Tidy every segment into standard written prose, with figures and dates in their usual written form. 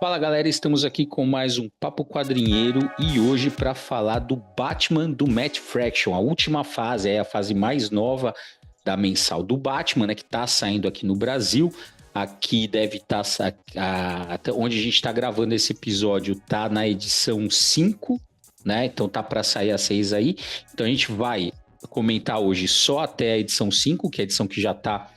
Fala galera, estamos aqui com mais um Papo Quadrinheiro e hoje para falar do Batman do Matt Fraction, a última fase, a fase mais nova da mensal do Batman, né, que está saindo aqui no Brasil. Aqui deve estar, onde a gente está gravando esse episódio, tá na edição 5, né? Então tá para sair a 6 aí. Então a gente vai comentar hoje só até a edição 5, que é a edição que já está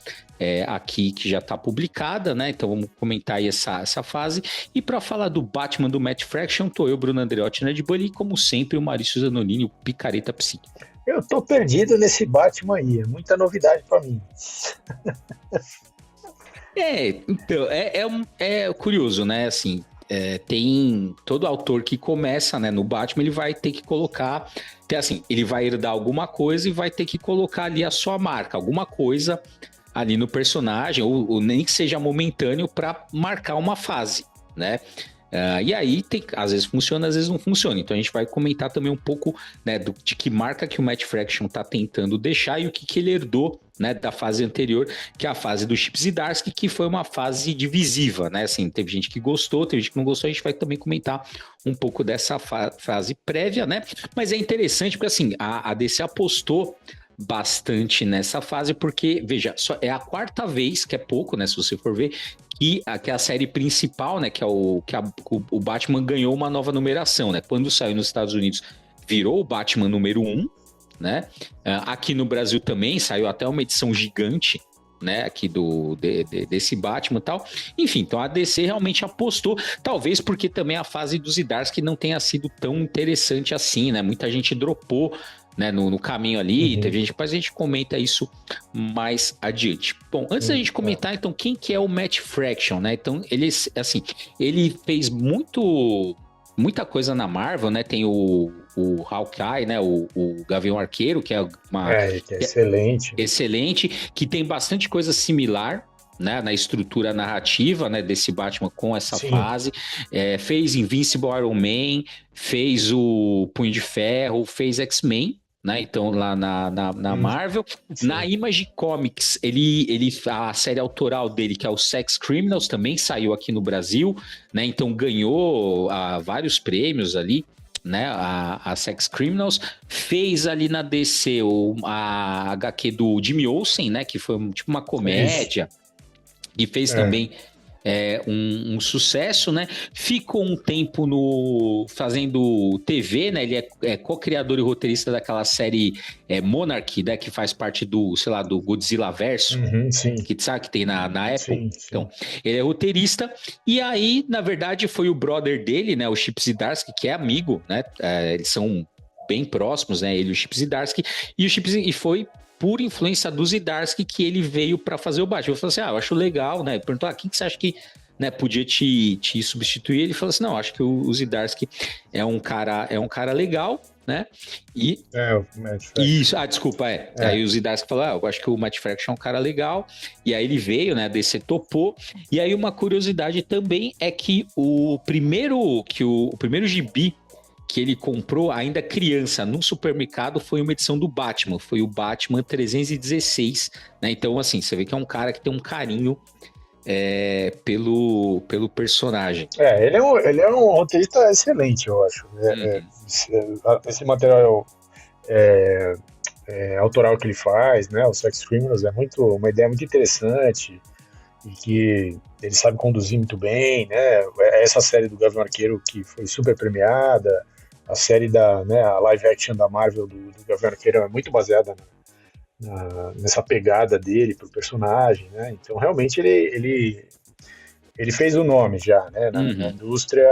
aqui, que já está publicada, né? Então vamos comentar aí essa fase. E para falar do Batman do Matt Fraction, tô eu, Bruno Andreotti, Ned Bully, e como sempre o Maurício Zanonini, o Picareta Psíquico. Eu tô perdido nesse Batman aí, é muita novidade para mim. Então, é curioso, né? Assim, tem todo autor que começa, né, no Batman, ele vai ter que colocar, assim, ele vai herdar alguma coisa e vai ter que colocar ali a sua marca, alguma coisa ali no personagem, ou nem que seja momentâneo, para marcar uma fase, né? E aí, às vezes funciona, às vezes não funciona. Então a gente vai comentar também um pouco, né, de que marca que o Matt Fraction está tentando deixar e o que ele herdou, né, da fase anterior, que é a fase do Chip Zdarsky, que foi uma fase divisiva, né? Assim, teve gente que gostou, teve gente que não gostou. A gente vai também comentar um pouco dessa fase prévia, né? Mas é interessante porque, assim, a DC apostou bastante nessa fase, porque, veja, é a quarta vez, que é pouco, né, se você for ver, que a série principal, né, que o Batman ganhou uma nova numeração, né? Quando saiu nos Estados Unidos, virou o Batman número 1, né? Aqui no Brasil também saiu até uma edição gigante, né, aqui desse Batman e tal. Enfim, então a DC realmente apostou, talvez porque também a fase dos Zdarsky não tenha sido tão interessante assim, né? Muita gente dropou, né, no caminho ali, depois a gente comenta isso mais adiante. Bom, antes da gente comentar, então, quem que é o Matt Fraction, né? Então, ele fez muita coisa na Marvel, né? Tem o Hawkeye, né? O Gavião Arqueiro, que é que é excelente. Excelente, que tem bastante coisa similar, né, na estrutura narrativa, né, desse Batman com essa fase. Fez Invincible Iron Man, fez o Punho de Ferro, fez X-Men, né? Então lá na Marvel. Sim. Na Image Comics, a série autoral dele, que é o Sex Criminals, também saiu aqui no Brasil, né? Então ganhou vários prêmios ali, né, a Sex Criminals. Fez ali na DC a HQ do Jimmy Olsen, né, que foi tipo uma comédia, e fez também um sucesso, né? Ficou um tempo fazendo TV, né? Ele é co-criador e roteirista daquela série Monarch, né? Que faz parte do Godzilla Verso, que sabe que tem na Apple. Sim. Então, ele é roteirista, e aí, na verdade, foi o brother dele, né? O Chip Zdarsky, que é amigo, né? Eles são bem próximos, né? Ele e o Chip Zdarsky, e foi por influência do Zdarsky que ele veio para fazer o Batman. Eu falei assim, eu acho legal, né? Perguntou, quem que você acha que, né, podia te substituir? Ele falou assim, não, acho que o Zdarsky é um cara legal, né? E o Matt Fraction. Isso, desculpa, Aí o Zdarsky falou, eu acho que o Matt Fraction é um cara legal, e aí ele veio, né, a DC topou. E aí uma curiosidade também é que o primeiro gibi que ele comprou ainda criança no supermercado foi uma edição do Batman, foi o Batman 316, né? Então, assim, você vê que é um cara que tem um carinho pelo personagem. Ele é um roteirista excelente, eu acho. Esse material autoral que ele faz, né? O Sex Criminals, uma ideia muito interessante, e que ele sabe conduzir muito bem, né? Essa série do Gavião Arqueiro que foi super premiada, a série a live action da Marvel do Gavião Arqueiro é muito baseada nessa pegada dele pro personagem, né? Então realmente ele fez o nome já, né, na indústria,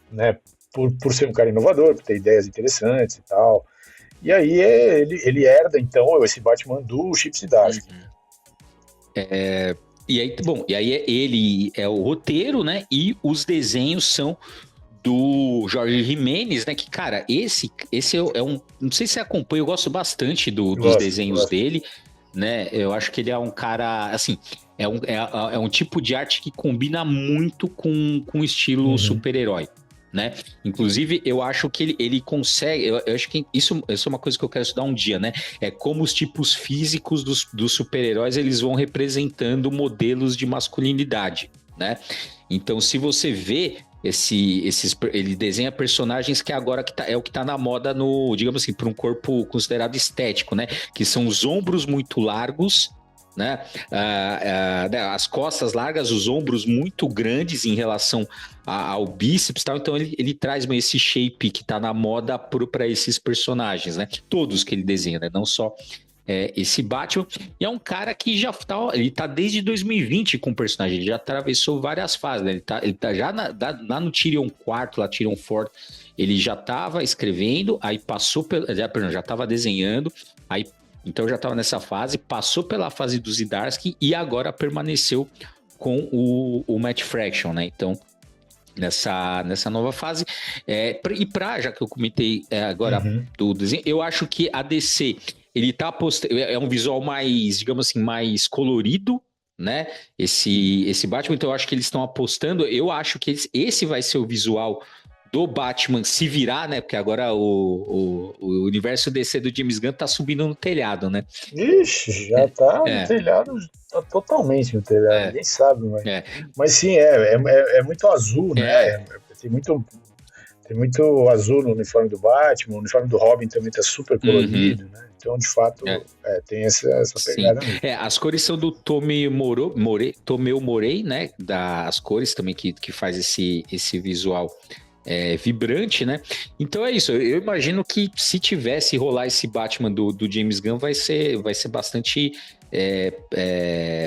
né, por ser um cara inovador, por ter ideias interessantes e tal. E aí ele herda então esse Batman do Chip Zdarsky. E aí ele é o roteiro, né? E os desenhos são do Jorge Jimenez, né? Que, cara, esse é um... Não sei se você acompanha, eu gosto bastante dos desenhos dele, né? Eu acho que ele é um cara, assim... É um tipo de arte que combina muito com o estilo super-herói, né? Inclusive, eu acho que ele consegue... Eu acho que isso é uma coisa que eu quero estudar um dia, né? É como os tipos físicos dos super-heróis, eles vão representando modelos de masculinidade, né? Então, se você vê ele desenha personagens que agora é o que tá na moda no, digamos assim, para um corpo considerado estético, né? Que são os ombros muito largos, né? As costas largas, os ombros muito grandes em relação ao bíceps, tal. Então ele traz esse shape que tá na moda para esses personagens, né? Todos que ele desenha, né? Não só esse Batman. E é um cara que ele tá desde 2020 com o personagem, ele já atravessou várias fases, né? Ele tá já lá no Tyrion IV, lá Tyrion IV, ele já tava escrevendo, aí passou já tava desenhando, aí então já estava nessa fase, passou pela fase do Zdarsky e agora permaneceu com o Matt Fraction, né? Então, nessa nova fase. Já que eu comentei agora do desenho, eu acho que a DC, ele tá é um visual mais, digamos assim, mais colorido, né? Esse Batman, então eu acho que eles estão apostando, eu acho que esse vai ser o visual do Batman se virar, né? Porque agora o universo DC do James Gunn tá subindo no telhado, né? Ixi, já tá no telhado, tá totalmente no telhado, ninguém sabe, mas sim, é muito azul, né? Tem muito azul no uniforme do Batman, o uniforme do Robin também tá super colorido, né? Então, de fato, tem essa pegada mesmo. As cores são do Tomeu Morey, né? As cores também que faz esse visual vibrante, né? Então é isso, eu imagino que se tivesse rolar esse Batman do James Gunn vai ser bastante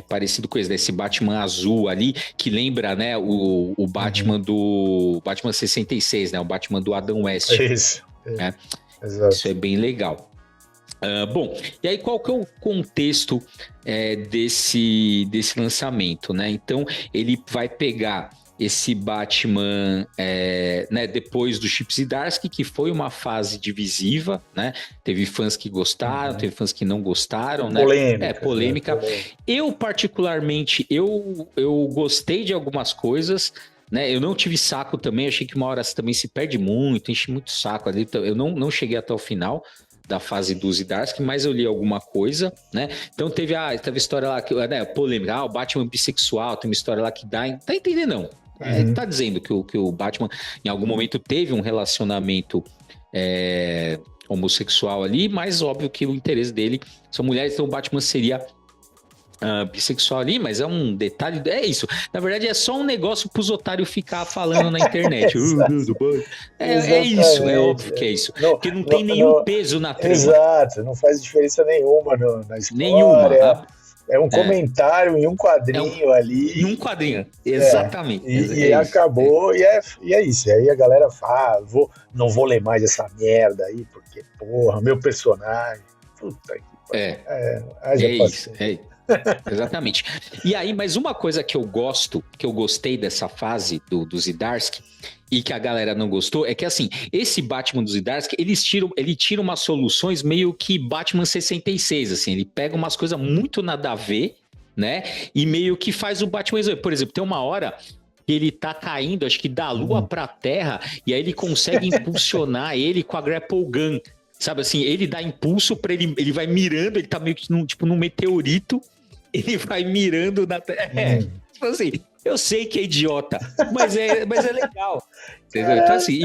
parecido com esse Batman azul ali, que lembra, né, o Batman do Batman 66, né, o Batman do Adam West. Isso, né? Exato. Isso é bem legal. Bom, e aí qual que é o contexto desse lançamento, né? Então ele vai pegar esse Batman, né, depois do Chip Zdarsky, que foi uma fase divisiva, né? Teve fãs que gostaram, teve fãs que não gostaram, né? Polêmica. Eu, particularmente, eu gostei de algumas coisas, né? Eu não tive saco também, achei que uma hora também se perde muito, enche muito saco ali, eu não cheguei até o final da fase do Zdarsky, mas eu li alguma coisa, né? Então teve a história lá, né, polêmica, o Batman bissexual, tem uma história lá que dá, tá entendendo não? Tá dizendo que o Batman em algum momento teve um relacionamento homossexual ali, mas óbvio que o interesse dele são mulheres, então o Batman seria bissexual ali, mas é um detalhe, isso, na verdade é só um negócio pros otários ficar falando na internet. Isso, é óbvio que é isso, porque não tem nenhum peso na trama. Exato, não faz diferença nenhuma na história. Nenhuma. É um comentário em um quadrinho ali. Em um quadrinho, exatamente. E acabou, e é isso. E aí a galera fala, não vou ler mais essa merda aí, porque, porra, meu personagem. Puta que isso. Exatamente. E aí, mas uma coisa que eu gostei dessa fase do Zdarsky, e que a galera não gostou, é que assim, esse Batman do Zdarsky, ele tira umas soluções meio que Batman 66, assim, ele pega umas coisas muito nada a ver, né, e meio que faz o Batman resolver. Por exemplo, tem uma hora que ele tá caindo, acho que da lua pra terra, e aí ele consegue impulsionar ele com a grapple gun, sabe assim, ele dá impulso pra ele vai mirando, ele tá meio que num meteorito, ele vai mirando na terra, tipo assim, eu sei que é idiota, mas é legal. Entendeu? Então, assim,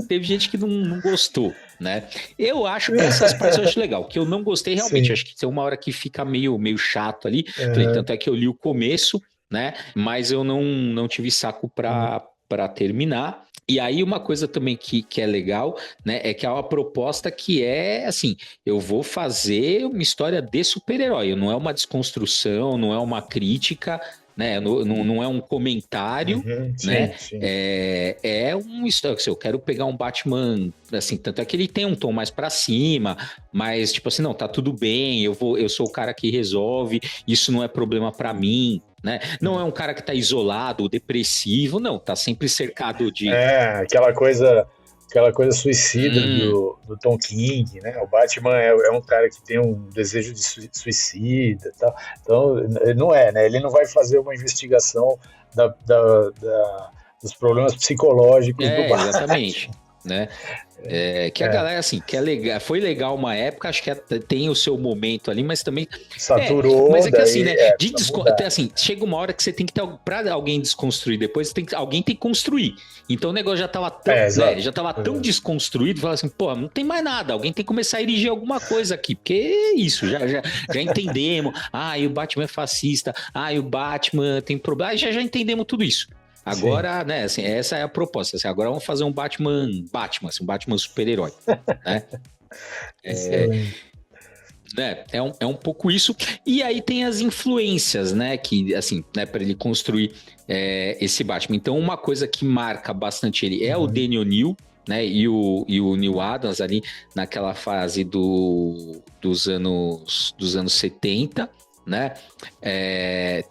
teve gente que não gostou, né? Eu acho que essas partes eu acho legal. Que eu não gostei realmente, acho que tem uma hora que fica meio chato ali. Tanto é que eu li o começo, né? Mas eu não tive saco pra terminar. E aí uma coisa também que é legal, né, é que é uma proposta que é assim, eu vou fazer uma história de super-herói, não é uma desconstrução, não é uma crítica, né, não é um comentário, né, sim. É uma história, eu quero pegar um Batman, assim, tanto é que ele tem um tom mais pra cima, mas tipo assim, não, tá tudo bem, eu sou o cara que resolve, isso não é problema pra mim, né? Não é um cara que tá isolado, depressivo, não, tá sempre cercado de... aquela coisa suicida do Tom King, né? O Batman é um cara que tem um desejo de suicida e tal. Então, não né? Ele não vai fazer uma investigação dos problemas psicológicos do Batman. Exatamente. né? Que a galera, assim, que é legal, foi legal uma época, acho que tem o seu momento ali, mas também... Saturou, mas é que assim, daí, né? Assim, chega uma hora que você tem que ter... Pra alguém desconstruir depois, alguém tem que construir. Então o negócio já tava tão, né, já tava tão desconstruído, fala assim, pô, não tem mais nada, alguém tem que começar a erigir alguma coisa aqui, porque é isso, já entendemos. E o Batman é fascista, e o Batman tem problema, já entendemos tudo isso. Agora, né, assim, essa é a proposta. Assim, agora vamos fazer um Batman, assim, um Batman super-herói, né? É um pouco isso. E aí tem as influências, né, que, assim, né, para ele construir esse Batman. Então, uma coisa que marca bastante ele é o Danny O'Neill, né, e o Neil Adams ali naquela fase dos anos 70, né?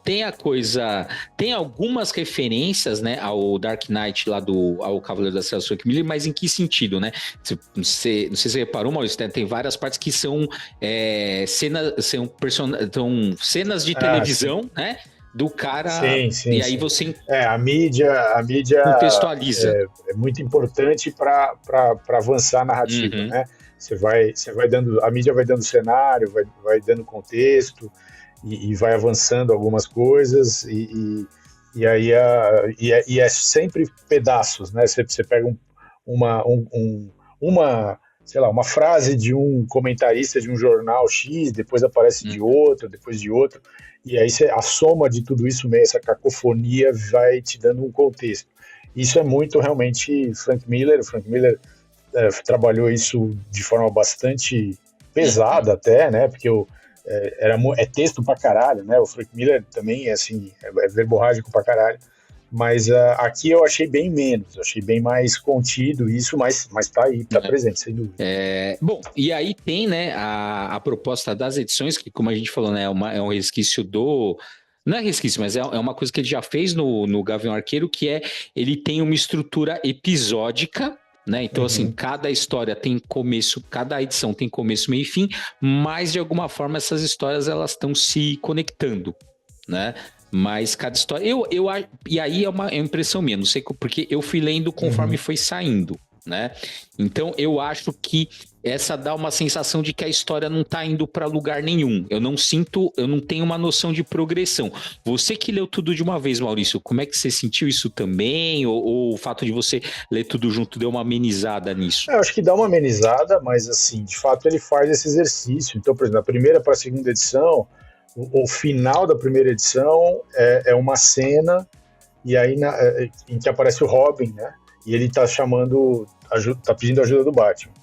Tem algumas referências, né, ao Dark Knight lá ao Cavaleiro das Trevas Frank Miller, mas em que sentido, né? Não sei se você reparou, Maurício, tem várias partes que são cenas de televisão, sim, né? Do cara, sim, e aí você a mídia contextualiza. É muito importante para avançar a narrativa, né? Você vai dando, a mídia vai dando cenário, vai dando contexto, e vai avançando algumas coisas, e aí é sempre pedaços, né? Você pega sei lá, uma frase de um comentarista de um jornal X, depois aparece de outro, depois de outro, e aí a soma de tudo isso, meio essa cacofonia, vai te dando um contexto. Isso é muito realmente Frank Miller. O Frank Miller trabalhou isso de forma bastante pesada até, né? Porque é texto pra caralho, né? O Frank Miller também é verborrágico pra caralho. Mas aqui eu achei bem menos, achei bem mais contido isso, mas tá aí, tá presente, sem dúvida. Bom, e aí tem, né, a proposta das edições, que como a gente falou, né, é um resquício não é resquício, mas é uma coisa que ele já fez no Gavião Arqueiro, que ele tem uma estrutura episódica, né? Então, assim, cada história tem começo, cada edição tem começo, meio e fim, mas de alguma forma essas histórias elas estão se conectando, né? Mas cada história... E aí é uma impressão minha, não sei porque eu fui lendo conforme foi saindo, né? Então eu acho que essa dá uma sensação de que a história não tá indo para lugar nenhum. Eu não tenho uma noção de progressão. Você que leu tudo de uma vez, Maurício, como é que você sentiu isso também? Ou o fato de você ler tudo junto deu uma amenizada nisso? Eu acho que dá uma amenizada, mas assim, de fato ele faz esse exercício. Então, por exemplo, da primeira para a segunda edição, o final da primeira edição é uma cena e aí em que aparece o Robin, né? E ele tá tá pedindo ajuda do Batman.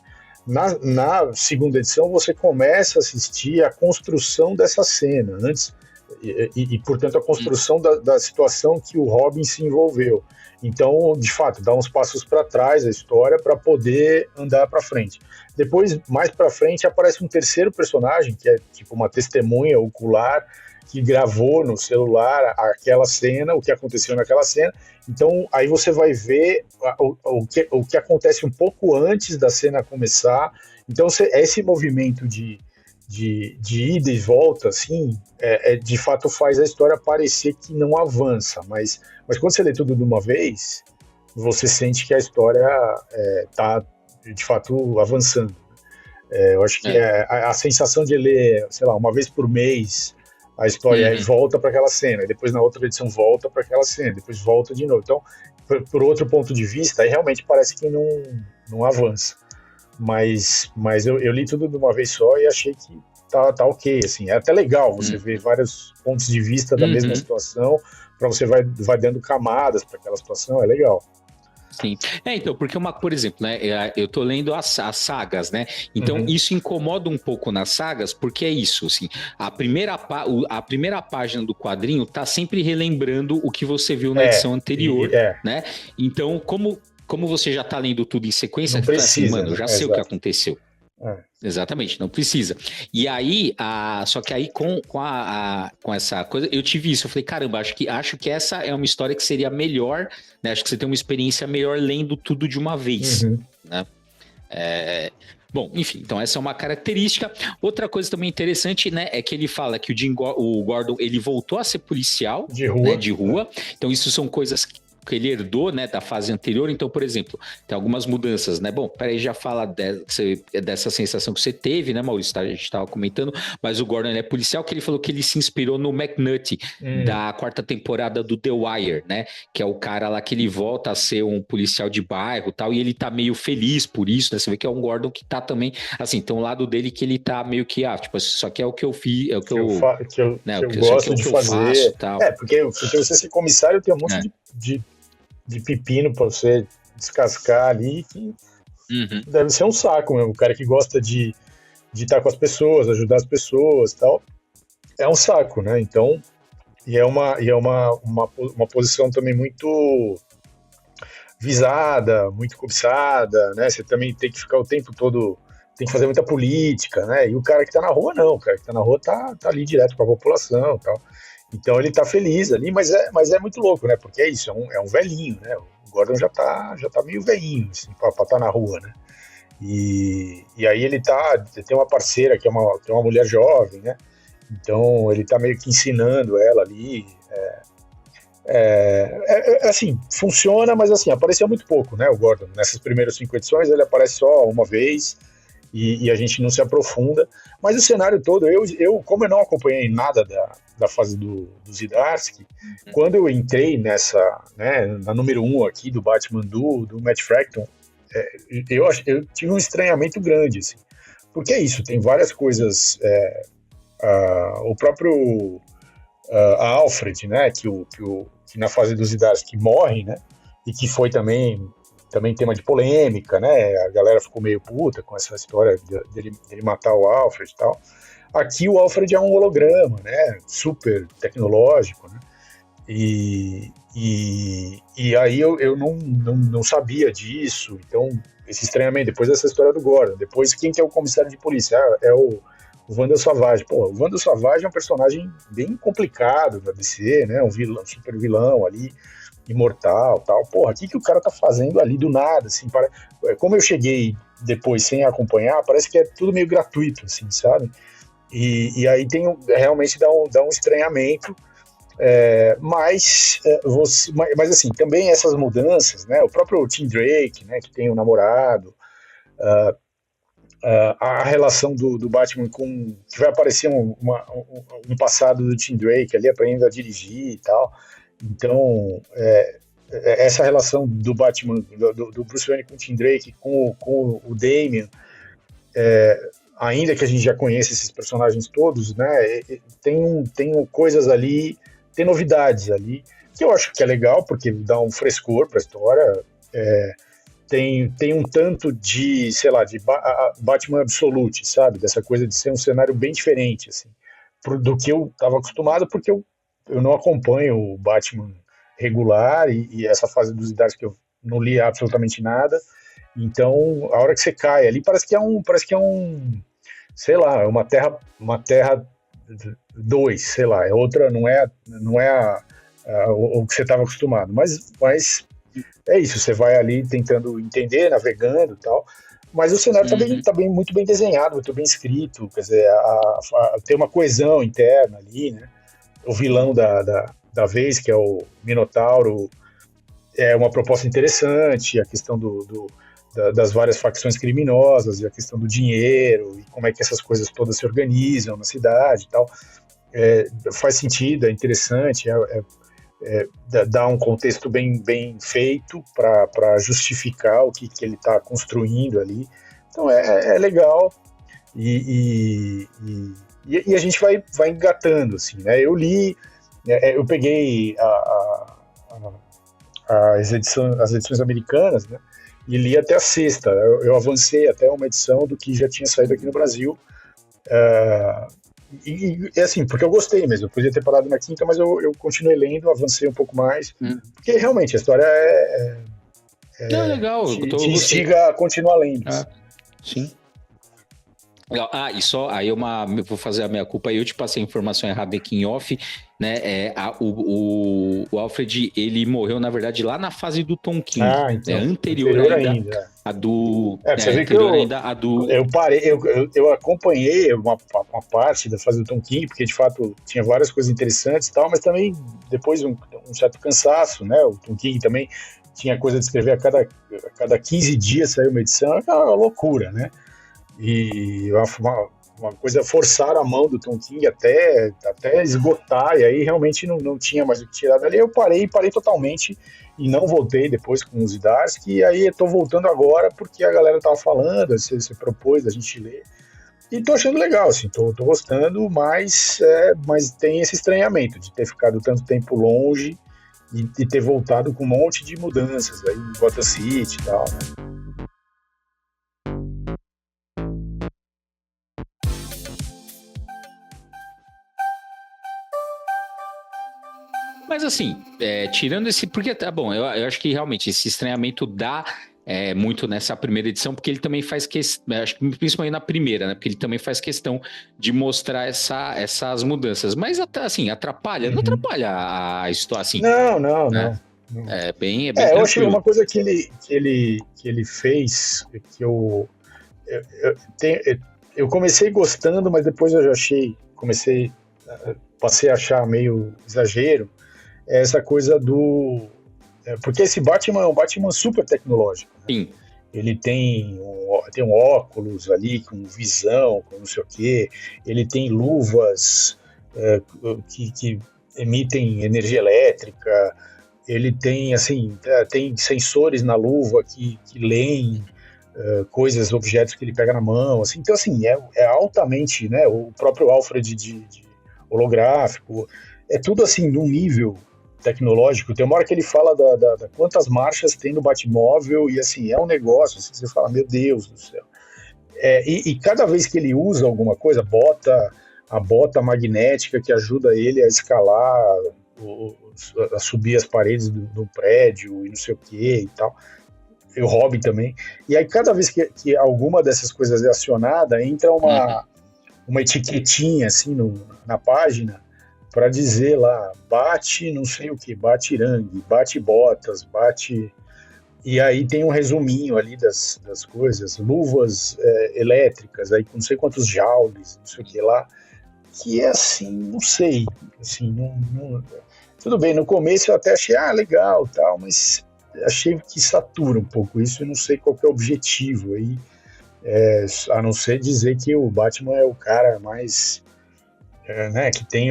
Na segunda edição, você começa a assistir a construção dessa cena, antes e portanto, a construção da situação que o Robin se envolveu. Então, de fato, dá uns passos para trás a história para poder andar para frente. Depois, mais para frente, aparece um terceiro personagem, que é tipo uma testemunha ocular, que gravou no celular aquela cena, o que aconteceu naquela cena. Então, aí você vai ver o que acontece um pouco antes da cena começar. Então, esse movimento de ida e volta, assim, de fato faz a história parecer que não avança. Mas quando você lê tudo de uma vez, você sente que a história está, de fato, avançando. Eu acho que a sensação de ler, sei lá, uma vez por mês, a história volta para aquela cena, e depois na outra edição volta para aquela cena, depois volta de novo. Então, por outro ponto de vista, aí realmente parece que não avança. Mas eu li tudo de uma vez só e achei que tá ok, assim. É até legal você ver vários pontos de vista da mesma situação, para você vai dando camadas para aquela situação, é legal. Sim. Então, porque por exemplo, né, eu tô lendo as sagas, né, então isso incomoda um pouco nas sagas, porque é isso, assim, a primeira página do quadrinho tá sempre relembrando o que você viu na edição anterior, né, então como você já tá lendo tudo em sequência, não precisa, assim, mano, eu já sei o que aconteceu. Exatamente, não precisa. E aí, só que aí com essa coisa, eu tive isso, eu falei, caramba, acho que essa é uma história que seria melhor, né? Acho que você tem uma experiência melhor lendo tudo de uma vez, né? Bom, enfim, então essa é uma característica. Outra coisa também interessante, né, é que ele fala que o Gordon, ele voltou a ser policial de rua, né, de rua. Então isso são coisas que ele herdou, né, da fase anterior. Então, por exemplo, tem algumas mudanças, né? Bom, peraí, já fala dessa sensação que você teve, né, Maurício? A gente estava comentando, mas o Gordon, ele é policial, que ele falou que ele se inspirou no McNulty, da quarta temporada do The Wire, né? Que é o cara lá que ele volta a ser um policial de bairro e tal, e ele tá meio feliz por isso, né? Você vê que é um Gordon que tá também, assim, tem um lado dele que ele tá meio que, tipo, isso aqui é o que eu fiz, é o que eu gosto de fazer. Faço, tal. Porque você ser comissário tem um monte de pepino pra você descascar ali, que deve ser um saco mesmo. O cara que gosta de estar com as pessoas, ajudar as pessoas e tal, é um saco, né? Então, e é uma posição também muito visada, muito cobiçada, né? Você também tem que ficar o tempo todo, tem que fazer muita política, né? E o cara que tá na rua, não. O cara que tá na rua tá ali direto com a população e tal. Então ele tá feliz ali, mas é muito louco, né? Porque é isso, é um velhinho, né? O Gordon já tá meio velhinho, assim, pra tá na rua, né? E aí ele tem uma parceira que é uma mulher jovem, né? Então ele tá meio que ensinando ela ali. Assim, funciona, mas assim, apareceu muito pouco, né? O Gordon, nessas primeiras 5 edições, ele aparece só uma vez e a gente não se aprofunda. Mas o cenário todo, como eu não acompanhei nada da fase do Zdarsky, quando eu entrei nessa, né, na número 1 aqui do Batman do Matt Fraction, eu tive um estranhamento grande, assim. Porque é isso, tem várias coisas. O próprio a Alfred, né, que na fase dos Zdarsky morre, né, e que foi também tema de polêmica, né, a galera ficou meio puta com essa história dele matar o Alfred e tal. Aqui o Alfred é um holograma, né, super tecnológico, né, e aí eu não sabia disso, então esse estranhamento, depois dessa história do Gordon, depois quem que é o comissário de polícia? É o Wanda Savage. Pô, o Wanda Savage é um personagem bem complicado da DC, né? Um vilão, super vilão ali, imortal, tal. Porra, o que o cara tá fazendo ali do nada, assim? Como eu cheguei depois sem acompanhar, parece que é tudo meio gratuito, assim, sabe? E aí realmente dá um estranhamento. Mas assim, também essas mudanças, né? O próprio Tim Drake, né? Que tem um namorado. A relação do Batman que vai aparecer um passado do Tim Drake ali aprendendo a dirigir e tal. Então essa relação do Batman, do Bruce Wayne com o Tim Drake, com o Damian, ainda que a gente já conheça esses personagens todos, né, tem coisas ali, tem novidades ali que eu acho que é legal porque dá um frescor para a história. Tem um tanto de, sei lá, de Batman Absolute, sabe? Dessa coisa de ser um cenário bem diferente, assim, do que eu estava acostumado, porque eu não acompanho o Batman regular e essa fase dos Zdarsky que eu não li absolutamente nada. Então, a hora que você cai ali, parece que é um, sei lá, uma terra 2, sei lá, é outra, não é o que você estava acostumado, mas é isso, você vai ali tentando entender, navegando e tal, mas o cenário tá bem, muito bem desenhado, muito bem escrito, quer dizer, tem uma coesão interna ali, né? O vilão da vez, que é o Minotauro, é uma proposta interessante, a questão das várias facções criminosas e a questão do dinheiro e como é que essas coisas todas se organizam na cidade e tal, faz sentido, é interessante, dá um contexto bem feito para justificar o que ele está construindo ali. Então é legal e a gente vai engatando, assim, né? Eu peguei as edições americanas, né? E li até a sexta. Eu avancei até uma edição do que já tinha saído aqui no Brasil. E assim, porque eu gostei mesmo, eu podia ter parado na quinta, mas eu continuei lendo, avancei um pouco mais, porque realmente a história legal, te instiga a continuar lendo. Sim. E só aí eu vou fazer a minha culpa aí, eu te passei a informação errada aqui em off, né? O Alfred, ele morreu, na verdade, lá na fase do Tom King, Ah, né? então. Anterior Anterior ainda ainda. a do. Pra você ver que Anterior ainda a do. eu parei, eu acompanhei uma parte da fase do Tom King, porque de fato tinha várias coisas interessantes e tal, mas também depois um certo cansaço, né? O Tom King também tinha coisa de escrever a cada 15 dias saiu uma edição, é uma loucura, né? E uma coisa forçar a mão do Tom King até esgotar, e aí realmente não tinha mais o que tirar dali. Eu parei totalmente e não voltei depois com os Idars, que aí eu tô voltando agora porque a galera tava falando, você propôs a gente ler. E tô achando legal, assim, tô gostando, mas tem esse estranhamento de ter ficado tanto tempo longe e ter voltado com um monte de mudanças aí, Gotham City e tal, né? Mas assim, tirando esse. Porque tá bom, eu acho que realmente esse estranhamento dá muito nessa primeira edição, porque ele também faz questão. Acho que principalmente na primeira, né? Porque ele também faz questão de mostrar essas mudanças. Mas assim, atrapalha? Não Uhum. atrapalha a história, assim, Não, não, né? não. Não. É bem Eu achei tranquilo. uma coisa que ele fez, que eu, eu comecei gostando, mas depois eu já passei a achar meio exagero, é essa coisa porque esse Batman é um Batman super tecnológico, né? Sim. Ele tem um óculos ali com visão, com não sei o quê, ele tem luvas que emitem energia elétrica, ele tem assim, tem sensores na luva que leem coisas, objetos que ele pega na mão, assim, então assim, é altamente, né, o próprio Alfred de holográfico, é tudo assim, num nível tecnológico, tem uma hora que ele fala da quantas marchas tem no Batmóvel, e assim, é um negócio, assim, você fala, meu Deus do céu. E cada vez que ele usa alguma coisa, a bota magnética que ajuda ele a escalar, a subir as paredes do prédio e não sei o que e tal, e o Robin também. E aí, cada vez que alguma dessas coisas é acionada, entra Uhum. uma etiquetinha assim na página para dizer lá, bate não sei o que, bate Irangue, bate Botas, bate. E aí tem um resuminho ali das coisas, luvas elétricas, aí com não sei quantos joules, não sei o que lá, que é assim, não sei, assim, tudo bem, no começo eu até achei, legal, tal, mas achei que satura um pouco isso, e não sei qual que é o objetivo aí, a não ser dizer que o Batman é o cara mais, né, que tem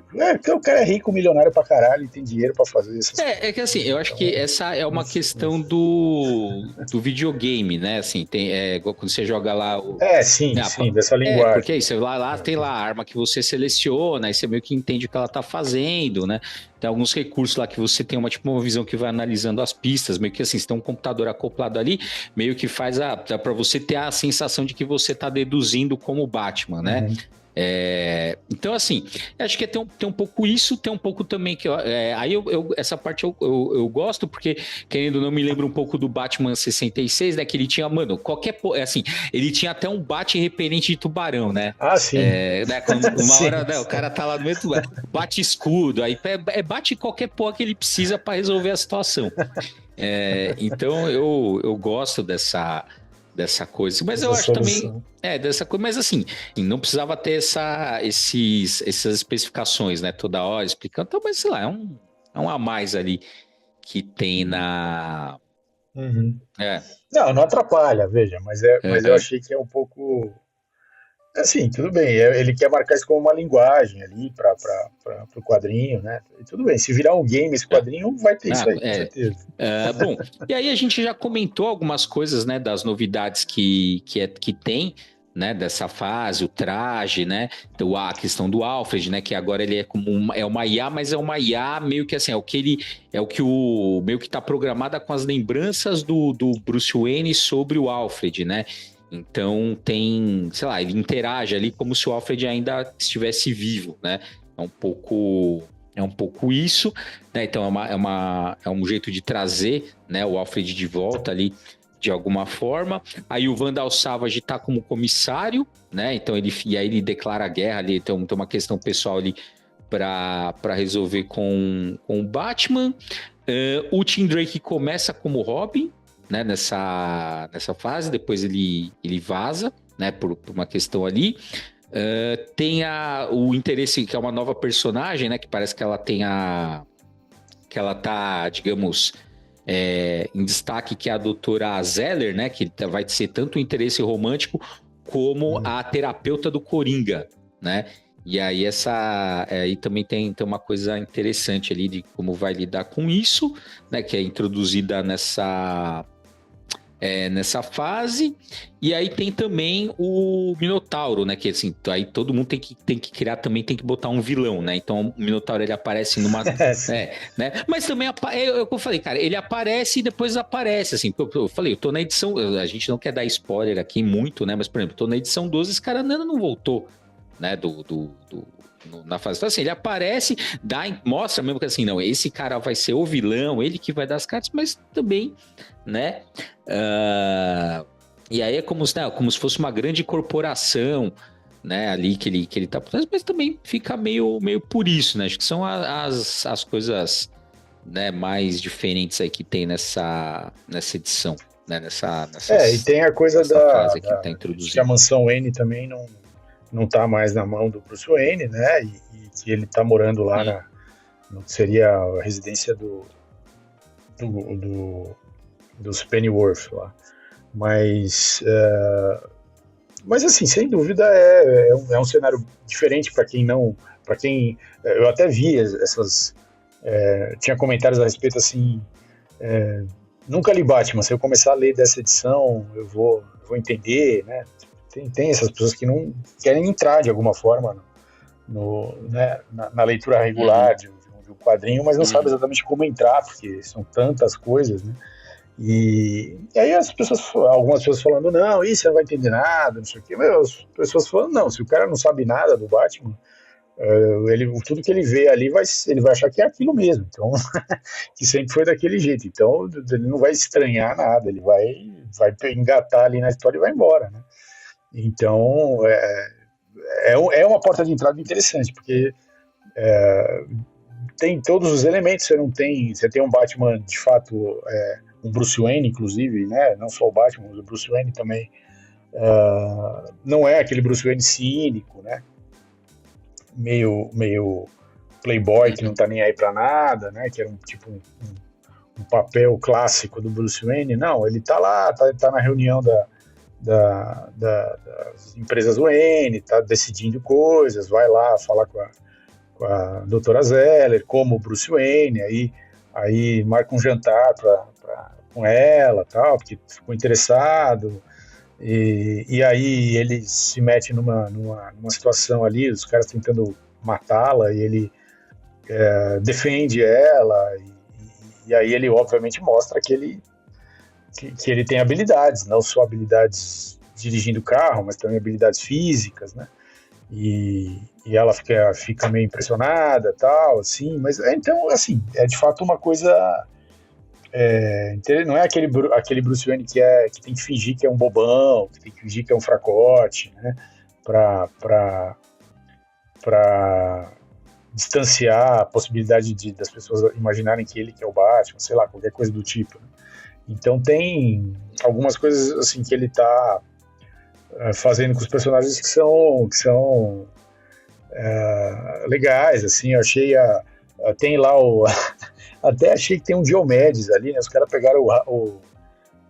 porque o cara é rico, milionário pra caralho e tem dinheiro pra fazer essas coisas. É que assim, eu acho Então, que essa é uma questão do videogame, né? Assim, igual quando você joga lá o. sim, Ah, sim, dessa porque linguagem. é isso, lá tem lá a arma que você seleciona, aí você meio que entende o que ela tá fazendo, né? Tem alguns recursos lá que você tem uma visão que vai analisando as pistas, meio que assim, se tem um computador acoplado ali, meio que faz para você ter a sensação de que você tá deduzindo como Batman, né? Uhum. Então, assim, acho que tem um pouco isso, tem um pouco também que aí essa parte eu gosto, porque, querendo ou não, me lembra um pouco do Batman 66, né? Que ele tinha, mano, assim, ele tinha até um bate repelente de tubarão, né? Sim. Né, quando uma Sim, hora, né, o sim. cara tá lá no meio do bate escudo, aí bate qualquer porra que ele precisa para resolver a situação. Então eu gosto dessa coisa, mas eu Essa acho também solução. dessa coisa, mas assim, não precisava ter essas especificações, né, toda hora explicando, então, mas sei lá, é um a mais ali que tem na. Uhum. É, Não atrapalha, veja, mas eu é, achei que é um pouco. Assim, tudo bem, ele quer marcar isso como uma linguagem ali para o quadrinho, né? E tudo bem, se virar um game esse é. quadrinho, vai ter isso Ah, aí, com certeza. bom, e aí a gente já comentou algumas coisas, né, das novidades que tem, né, dessa fase, o traje, né, a questão do Alfred, né, que agora ele é como uma IA, mas é uma IA meio que assim, meio que tá programada com as lembranças do Bruce Wayne sobre o Alfred, né, então sei lá, ele interage ali como se o Alfred ainda estivesse vivo, né, é um pouco... É um pouco isso, né? Então é um jeito de trazer, né, o Alfred de volta ali de alguma forma. Aí o Vandal Savage tá como comissário, né? Então e aí ele declara guerra ali, então tem uma questão pessoal ali para resolver com o Batman. O Tim Drake começa como Robin, né? Nessa fase, depois ele vaza, né? Por uma questão ali. Tem o interesse, que é uma nova personagem, né? Que parece que ela tem que ela tá, digamos, em destaque, que é a doutora Zeller, né? Que vai ser tanto o interesse romântico como a terapeuta do Coringa, né? E aí aí também tem uma coisa interessante ali de como vai lidar com isso, né? Que é introduzida nessa fase. E aí tem também o Minotauro, né? Que assim, aí todo mundo tem que criar também, tem que botar um vilão, né? Então o Minotauro ele aparece numa. Né? Mas também eu falei, cara, ele aparece e depois desaparece. Assim, eu falei, eu tô na edição. A gente não quer dar spoiler aqui muito, né? Mas, por exemplo, tô na edição 12, esse cara ainda não voltou, né? Na fase. Então, assim, ele aparece, mostra mesmo que assim, não, esse cara vai ser o vilão, ele que vai dar as cartas, mas também, né? E aí é como se fosse uma grande corporação, né? Ali que ele tá por trás, mas também fica meio por isso, né? Acho que são as coisas, né, mais diferentes aí que tem nessa edição, né? E tem a coisa fase que tá introduzindo. Que a Mansão Wayne também não tá mais na mão do Bruce Wayne, né? E que ele tá morando lá no que seria a residência dos Pennyworth lá. Mas assim, sem dúvida é um cenário diferente para quem não... eu até vi tinha comentários a respeito assim... nunca li Batman, se eu começar a ler dessa edição, eu vou entender, né? Tem essas pessoas que não querem entrar de alguma forma né, na leitura regular de um quadrinho, mas não sabem exatamente como entrar, porque são tantas coisas, né? E aí algumas pessoas falando, não, isso você não vai entender nada, não sei o quê. As pessoas falando, não, se o cara não sabe nada do Batman, tudo que ele vê ali, ele vai achar que é aquilo mesmo, então, que sempre foi daquele jeito. Então, ele não vai estranhar nada, ele vai engatar ali na história e vai embora, né? Então, é uma porta de entrada interessante, porque tem todos os elementos. Você tem um Batman, de fato, um Bruce Wayne, inclusive, né? Não só o Batman, mas o Bruce Wayne também não é aquele Bruce Wayne cínico, né? Meio playboy, que não tá nem aí pra nada, né? Que era um papel clássico do Bruce Wayne. Não, ele tá lá, tá na reunião das empresas Wayne, tá decidindo coisas, vai lá falar com a doutora Zeller, como Bruce Wayne, aí marca um jantar com ela, tal, porque ficou interessado, e aí ele se mete numa situação ali, os caras tentando matá-la, e ele defende ela, e aí ele obviamente mostra que ele tem habilidades, não só habilidades dirigindo carro, mas também habilidades físicas, né? E ela fica meio impressionada, tal, assim, mas então, assim, é de fato uma coisa, não é aquele Bruce Wayne que tem que fingir que é um bobão, que tem que fingir que é um fracote, né? Pra distanciar a possibilidade das pessoas imaginarem que ele que é o Batman, sei lá, qualquer coisa do tipo, né? Então tem algumas coisas assim que ele tá fazendo com os personagens que são legais, assim. Eu achei tem lá até achei que tem um Diomedes ali, né? Os caras pegaram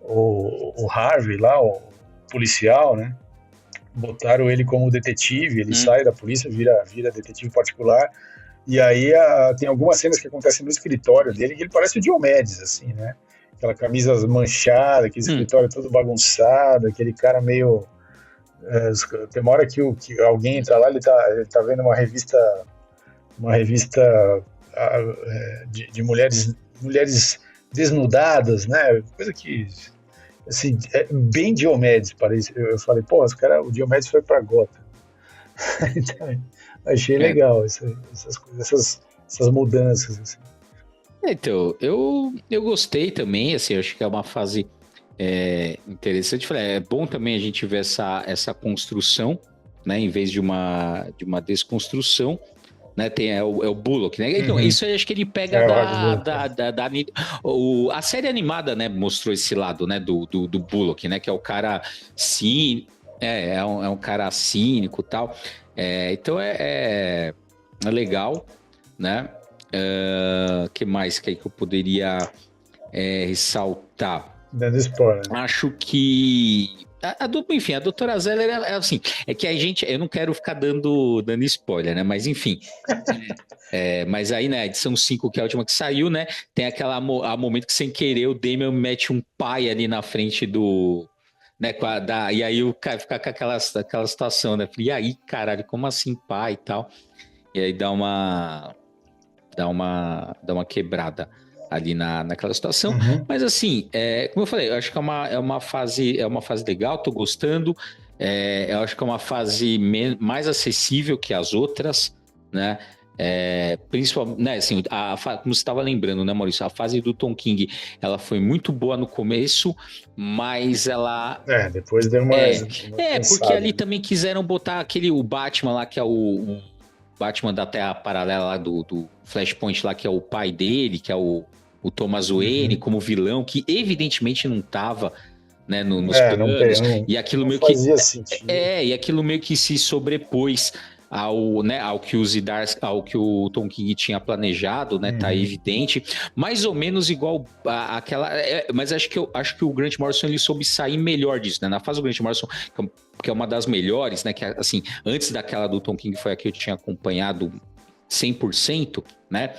o Harvey lá, o policial, né? Botaram ele como detetive, ele sai da polícia, vira detetive particular, e aí tem algumas cenas que acontecem no escritório dele que ele parece o Diomedes, assim, né? Aquela camisa manchada, aquele escritório todo bagunçado, aquele cara meio... tem uma hora que alguém entra lá, ele tá vendo uma revista de mulheres desnudadas, né? Coisa que, assim, é bem Diomedes, parece. Eu falei, pô, o Diomedes foi pra Gotham. Então, achei legal essas coisas, essas mudanças, assim. Então, eu gostei também, assim, eu acho que é uma fase interessante. Falei, é bom também a gente ver essa construção, né, em vez de uma desconstrução, né, é o Bullock, né? Então, Uhum. isso aí acho que ele pega O Howard Bullock. a série animada, né, mostrou esse lado, né, do Bullock, né, que é o cara cínico, é um cara cínico e tal. Então é legal, né? Que mais que eu poderia ressaltar? Dando spoiler. Acho que enfim, a doutora Zeller é assim, é que a gente, eu não quero ficar dando spoiler, né? Mas enfim, mas aí na edição 5, que é a última que saiu, né? Tem aquela momento que sem querer o Damian mete um pai ali na frente do, né? E aí o cara fica com aquela situação, né? E aí, caralho, como assim pai e tal? E aí dá uma quebrada ali naquela situação. Uhum. Mas assim, como eu falei, eu acho que é uma fase legal, tô gostando. Eu acho que é uma fase mais acessível que as outras, né? Principalmente, né, assim, como você estava lembrando, né, Maurício? A fase do Tom King, ela foi muito boa no começo, mas ela Depois deu uma porque cansada. ali também quiseram botar o Batman lá, que é o Batman da Terra Paralela lá do Flashpoint lá, que é o pai dele, que é o Thomas Wayne, como vilão, que evidentemente não estava, né, nos planos, e aquilo não meio que fazia sentido. e aquilo meio que se sobrepôs ao que ao que o Tom King tinha planejado, né? Tá evidente, mais ou menos igual aquela, mas acho que o Grant Morrison ele soube sair melhor disso, né? Na fase do Grant Morrison, que é uma das melhores, né? Que assim, antes daquela do Tom King foi a que eu tinha acompanhado 100%, né?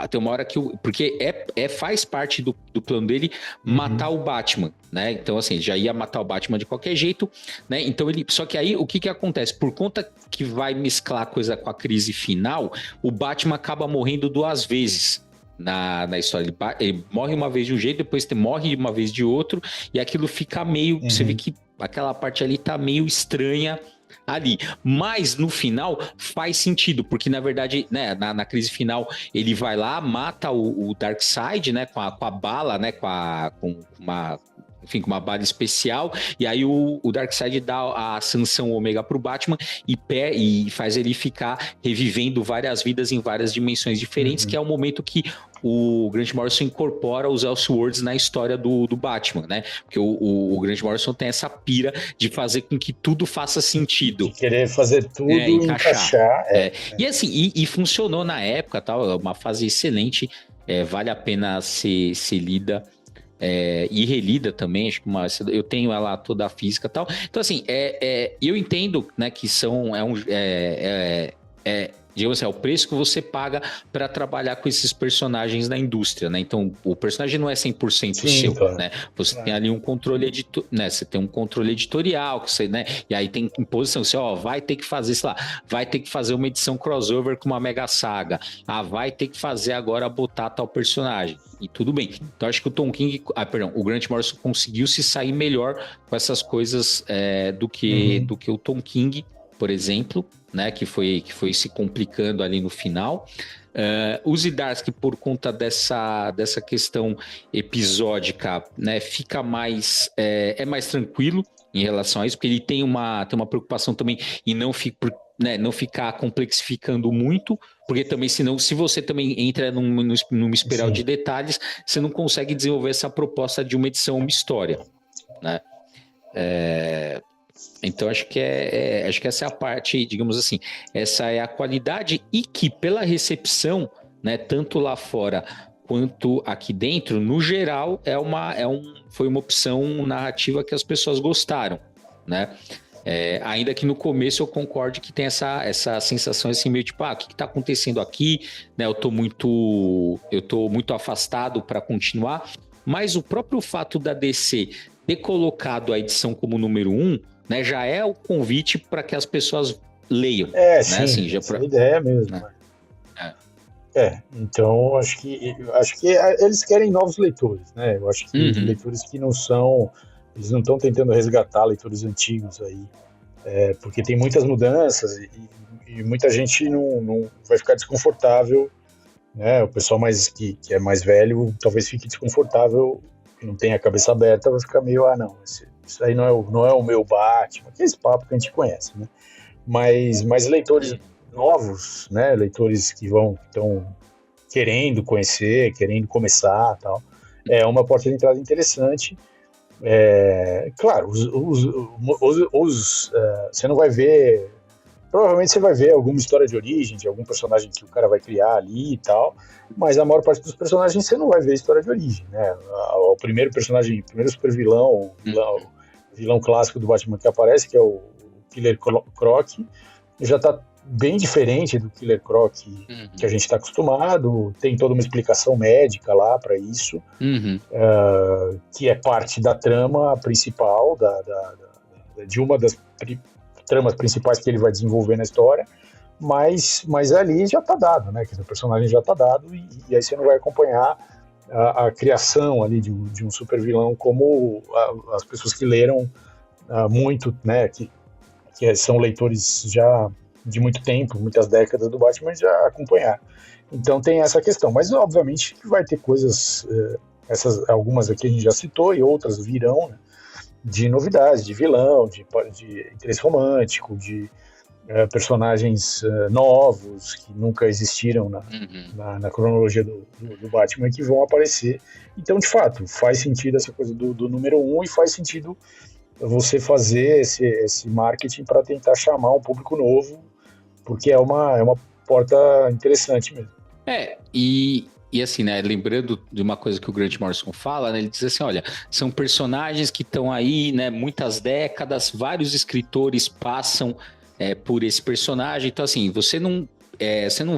Tem uma hora que porque faz parte do plano dele matar o Batman, né? Então, assim, ele já ia matar o Batman de qualquer jeito, né? Então só que aí o que acontece? Por conta que vai mesclar a coisa com a crise final, o Batman acaba morrendo 2 vezes. Na história, ele morre uma vez de um jeito, depois morre uma vez de outro, e aquilo fica meio. Você vê que aquela parte ali tá meio estranha ali, mas no final faz sentido, porque na verdade, né, na crise final ele vai lá, mata o Darkseid, né, com a bala, né, com uma bala especial, e aí o Darkseid dá a sanção ômega pro Batman e faz ele ficar revivendo várias vidas em várias dimensões diferentes, que é o momento que o Grant Morrison incorpora os Elseworlds na história do Batman, né? Porque o Grant Morrison tem essa pira de fazer com que tudo faça sentido. De querer fazer tudo e encaixar. E assim, e funcionou na época, tal, é uma fase excelente, vale a pena ser lida. E relida também, acho que eu tenho ela toda a física e tal. Então, assim, eu entendo, né, que digamos assim, é o preço que você paga para trabalhar com esses personagens na indústria, né? Então, o personagem não é 100% seu, claro, né? Você tem ali um controle né? Você tem um controle editorial, que você, né? E aí tem imposição, você, vai ter que fazer, sei lá, vai ter que fazer uma edição crossover com uma mega saga. Vai ter que fazer agora botar tal personagem. E tudo bem. Então, acho que o Grant Morrison conseguiu se sair melhor com essas coisas do que o Tom King, por exemplo, né, que foi se complicando ali no final. O Zdarsky, por conta dessa questão episódica, né, fica mais mais tranquilo em relação a isso, porque ele tem uma preocupação também em não ficar complexificando muito, porque também senão, se você também entra numa espiral de detalhes, você não consegue desenvolver essa proposta de uma edição, uma história, né? Então acho que essa é a parte, digamos assim, essa é a qualidade, e que pela recepção, né, tanto lá fora quanto aqui dentro, no geral foi uma opção narrativa que as pessoas gostaram, né? Ainda que no começo eu concorde que tem essa sensação assim, meio tipo, o que está acontecendo aqui, né? Eu tô muito afastado para continuar, mas o próprio fato da DC ter colocado a edição como número 1, né, já é o convite para que as pessoas leiam. Né? Sim, assim, essa é a ideia mesmo. Né? Então acho que eles querem novos leitores, né? Eu acho que leitores que eles não estão tentando resgatar leitores antigos aí, porque tem muitas mudanças e muita gente não vai ficar desconfortável, né? O pessoal que é mais velho talvez fique desconfortável que não tem a cabeça aberta, vai ficar meio, não, isso aí não é o meu Batman, que é esse papo que a gente conhece, né? Mas leitores novos, né? Leitores que estão querendo conhecer, querendo começar, tal, é uma porta de entrada interessante. Claro, você não vai ver. Provavelmente você vai ver alguma história de origem de algum personagem que o cara vai criar ali e tal, mas a maior parte dos personagens você não vai ver história de origem, né? O primeiro personagem, o primeiro super vilão clássico do Batman que aparece, que é o Killer Croc, já tá bem diferente do Killer Croc que a gente está acostumado, tem toda uma explicação médica lá para isso, que é parte da trama principal, de uma das tramas principais que ele vai desenvolver na história, mas ali já está dado, né? Quer dizer, o personagem já está dado e aí você não vai acompanhar a criação ali de um super vilão como as pessoas que leram muito, né? Que são leitores já de muito tempo, muitas décadas do Batman, já acompanhar. Então tem essa questão, mas obviamente que vai ter coisas, algumas aqui a gente já citou e outras virão, né? De novidades, de vilão, de interesse romântico, de personagens novos que nunca existiram na cronologia do Batman, que vão aparecer. Então, de fato, faz sentido essa coisa do número 1 e faz sentido você fazer esse marketing para tentar chamar um público novo, porque é uma porta interessante mesmo. E assim, né, lembrando de uma coisa que o Grant Morrison fala, né, ele diz assim, olha, são personagens que estão aí, né, muitas décadas, vários escritores passam por esse personagem, então assim, você não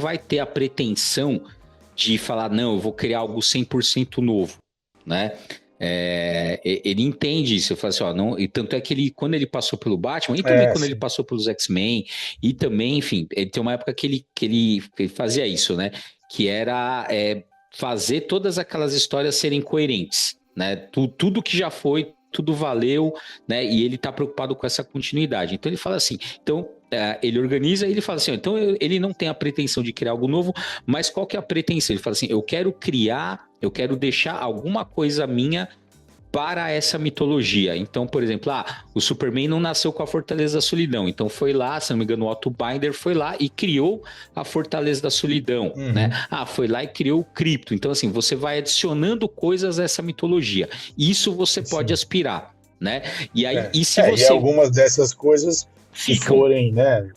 vai ter a pretensão de falar, não, eu vou criar algo 100% novo, né? Ele entende isso, eu falo assim, não, e tanto é que quando ele passou pelo Batman, e também quando ele passou pelos X-Men, e também, enfim, ele tem uma época que ele fazia isso, né? Que era fazer todas aquelas histórias serem coerentes, né? Tudo que já foi, tudo valeu, né? E ele tá preocupado com essa continuidade. Então ele fala assim, ele organiza e ele fala assim, então ele não tem a pretensão de criar algo novo, mas qual que é a pretensão? Ele fala assim, eu quero deixar alguma coisa minha para essa mitologia. Então, por exemplo, o Superman não nasceu com a Fortaleza da Solidão, então foi lá, se não me engano, o Otto Binder foi lá e criou a Fortaleza da Solidão, né? Foi lá e criou o Krypto. Então, assim, você vai adicionando coisas a essa mitologia. Isso você pode aspirar, né? E aí, e algumas dessas coisas se forem, né?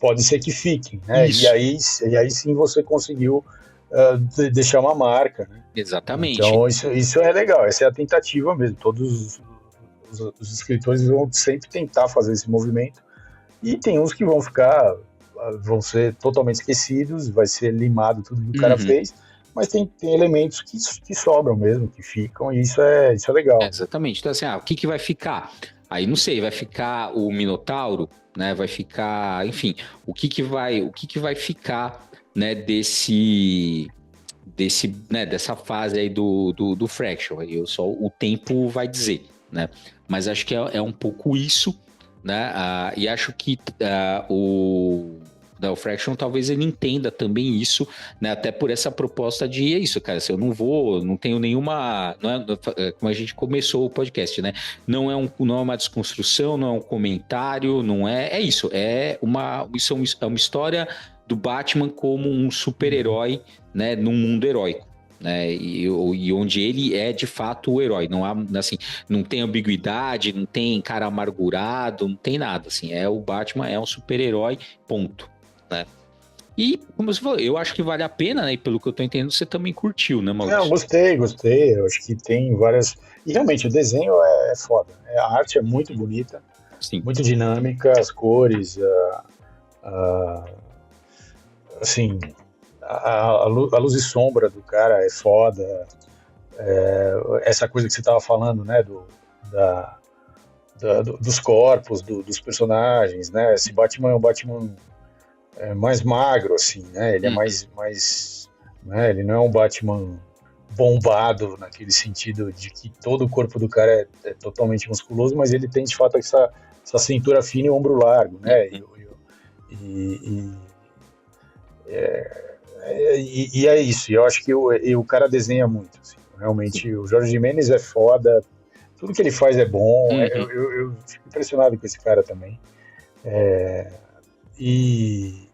Pode ser que fiquem, né? E aí sim você conseguiu deixar uma marca, né? Exatamente. Então isso é legal, essa é a tentativa mesmo. Todos os escritores vão sempre tentar fazer esse movimento e tem uns que vão ser totalmente esquecidos, vai ser limado tudo que o cara fez, mas tem elementos que sobram mesmo, que ficam, e isso é legal. Exatamente. Então assim, o que vai ficar? Aí não sei, vai ficar o Minotauro, né? Vai ficar, enfim, o que vai ficar, né, dessa fase aí do Fraction, aí só o tempo vai dizer, né? Mas acho que é um pouco isso, né? E acho que o Fraction talvez ele entenda também isso, né? Até por essa proposta de isso, cara, se eu não tenho nenhuma, como a gente começou o podcast, né? Não é uma desconstrução, não é um comentário, não é isso, é uma história do Batman como um super-herói, né, num mundo heróico, né, e onde ele é de fato o herói, não há, assim, não tem ambiguidade, não tem cara amargurado, não tem nada, assim, o Batman é um super-herói, ponto, né. E, como você falou, eu acho que vale a pena, né, e pelo que eu tô entendendo, você também curtiu, né, Maurício? Não, gostei, eu acho que tem várias, e realmente o desenho é foda, a arte é muito bonita, sim, muito dinâmica, as cores, assim, a luz e sombra do cara é foda. Essa coisa que você estava falando, né, dos corpos, dos personagens, né? Esse Batman é um Batman mais magro, assim, né? Ele é mais, né? Ele não é um Batman bombado naquele sentido de que todo o corpo do cara é totalmente musculoso, mas ele tem de fato essa cintura fina e ombro largo, né? E é isso, eu acho que o cara desenha muito, assim. Realmente, o Jorge Jimenez é foda, tudo que ele faz é bom. Eu fico impressionado com esse cara também. E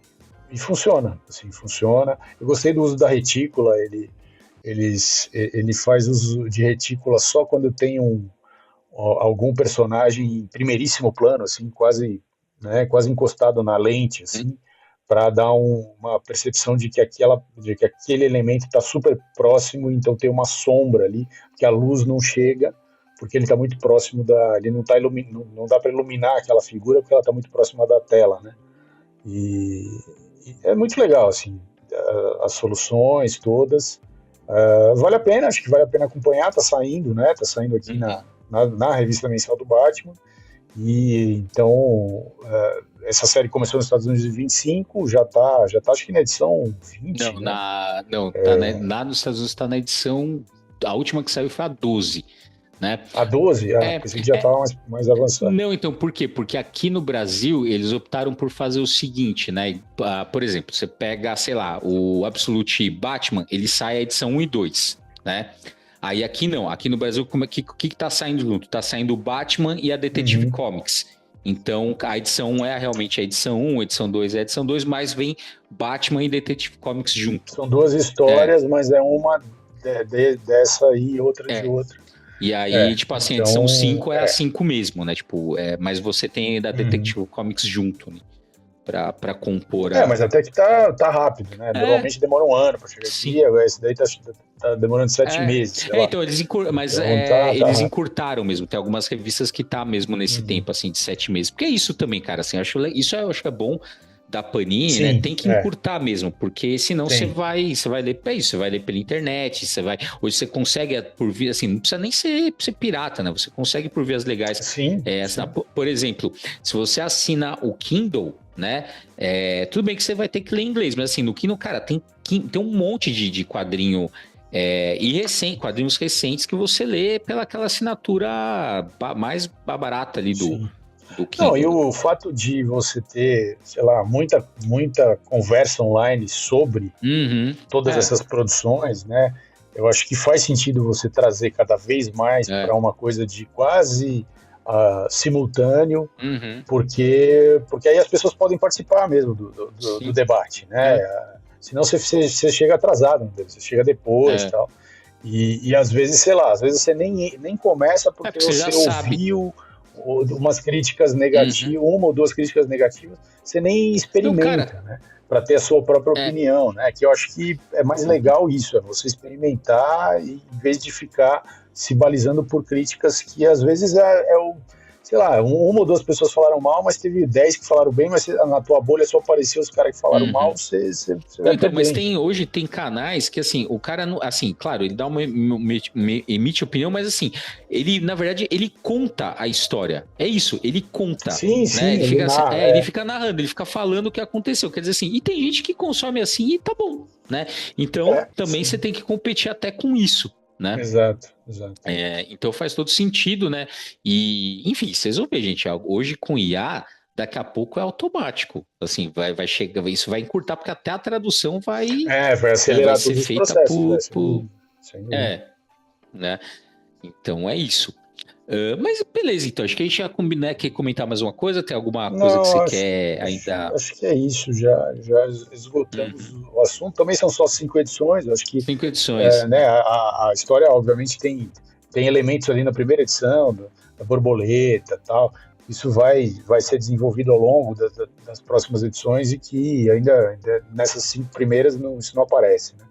funciona, assim, funciona. Eu gostei do uso da retícula, ele faz uso de retícula só quando tem algum personagem em primeiríssimo plano, assim, quase, né, quase encostado na lente, assim, para dar uma percepção de que aquele elemento está super próximo, então tem uma sombra ali, que a luz não chega, porque ele está muito próximo ele não dá para iluminar aquela figura porque ela está muito próxima da tela, né? E é muito legal, assim, as soluções todas. Vale a pena, acho que vale a pena acompanhar, tá saindo, né? Tá saindo aqui na revista mensal do Batman. E então, essa série começou nos Estados Unidos em 25, já tá acho que na edição 20. Nos Estados Unidos está na edição, a última que saiu foi a 12. Né? A 12? Pensei que já estava mais avançado. Não, então, por quê? Porque aqui no Brasil, eles optaram por fazer o seguinte, né? Por exemplo, você pega, sei lá, o Absolute Batman, ele sai a edição 1 e 2, né? Aí aqui não, aqui no Brasil, o que tá saindo junto? Tá saindo o Batman e a Detective Comics. Então, a edição 1 é realmente a edição 1, a edição 2 é a edição 2, mas vem Batman e Detective Comics junto. São duas histórias, mas é uma dessa aí e outra de outra. E aí, tipo assim, então, a edição 5 é a 5 mesmo, né? Tipo, mas você tem da Detective Comics junto, né? Pra compor mas até que tá rápido, né? Normalmente demora um ano pra chegar aqui, agora esse daí tá demorando 7 meses. Então, eles encurtaram mesmo. Tem algumas revistas que tá mesmo nesse tempo, assim, de 7 meses. Porque é isso também, cara, assim, isso eu acho que é bom da Panini, né? Tem que encurtar mesmo, porque senão você vai ler pra isso, você vai ler pela internet, hoje você consegue por via, assim, não precisa nem ser pirata, né? Você consegue por vias legais. Sim. Por exemplo, se você assina o Kindle, né? Tudo bem que você vai ter que ler em inglês, mas assim, no Kindle, cara, tem um monte de quadrinho quadrinhos recentes que você lê pela aquela assinatura mais barata ali do Kindle. Não, e o fato de você ter, sei lá, muita conversa online sobre todas essas produções, né? Eu acho que faz sentido você trazer cada vez mais para uma coisa de quase simultâneo, porque aí as pessoas podem participar mesmo do debate, né? Senão você chega atrasado, você chega depois e tal. E às vezes, sei lá, às vezes você nem começa porque você ouviu umas críticas negativas, uma ou duas críticas negativas, você nem experimenta, né? Para ter a sua própria opinião, né? Que eu acho que é mais legal isso, é você experimentar e, em vez de ficar se balizando por críticas que às vezes sei lá, uma ou duas pessoas falaram mal, mas teve 10 que falaram bem, mas na tua bolha só apareceu os caras que falaram mal, você vai então, mas hoje tem canais que, assim, o cara, assim, claro, ele dá emite opinião, mas assim, ele, na verdade, ele conta a história. É isso, ele conta. Sim, né? Ele fica narrando, ele fica falando o que aconteceu. Quer dizer assim, e tem gente que consome assim e tá bom, né? Então, também você tem que competir até com isso. Né? Exato. Então faz todo sentido, né? E, enfim, vocês vão ver, gente, hoje com IA, daqui a pouco é automático. Assim, vai chegar, isso vai encurtar, porque até a tradução vai acelerar ser feita por né? Então é isso. Mas beleza, então, acho que a gente já combinou. Quer comentar mais uma coisa? Tem alguma coisa que você quer ainda? Acho que é isso, já esgotamos o assunto. Também são só 5 edições, acho que 5 edições. Né, a história, obviamente, tem elementos ali na primeira edição, da borboleta e tal. Isso vai ser desenvolvido ao longo das próximas edições e que ainda nessas 5 primeiras isso não aparece, né?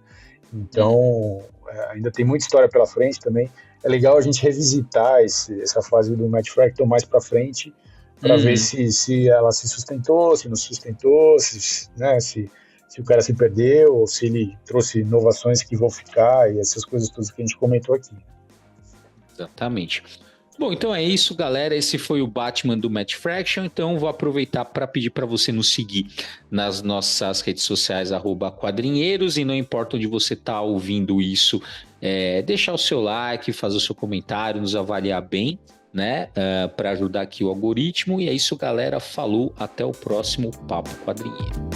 Então, ainda tem muita história pela frente também. É legal a gente revisitar essa fase do Matt Fraction mais para frente, para ver se ela se sustentou, se não sustentou, se o cara se perdeu, ou se ele trouxe inovações que vão ficar, e essas coisas todas que a gente comentou aqui. Exatamente. Bom, então é isso, galera. Esse foi o Batman do Matt Fraction. Então vou aproveitar para pedir para você nos seguir nas nossas redes sociais, @quadrinheiros, e não importa onde você está ouvindo isso, deixar o seu like, fazer o seu comentário, nos avaliar bem, né? Para ajudar aqui o algoritmo. E é isso, galera. Falou, até o próximo Papo Quadrinheiro.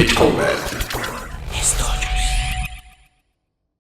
Ultimate Combat.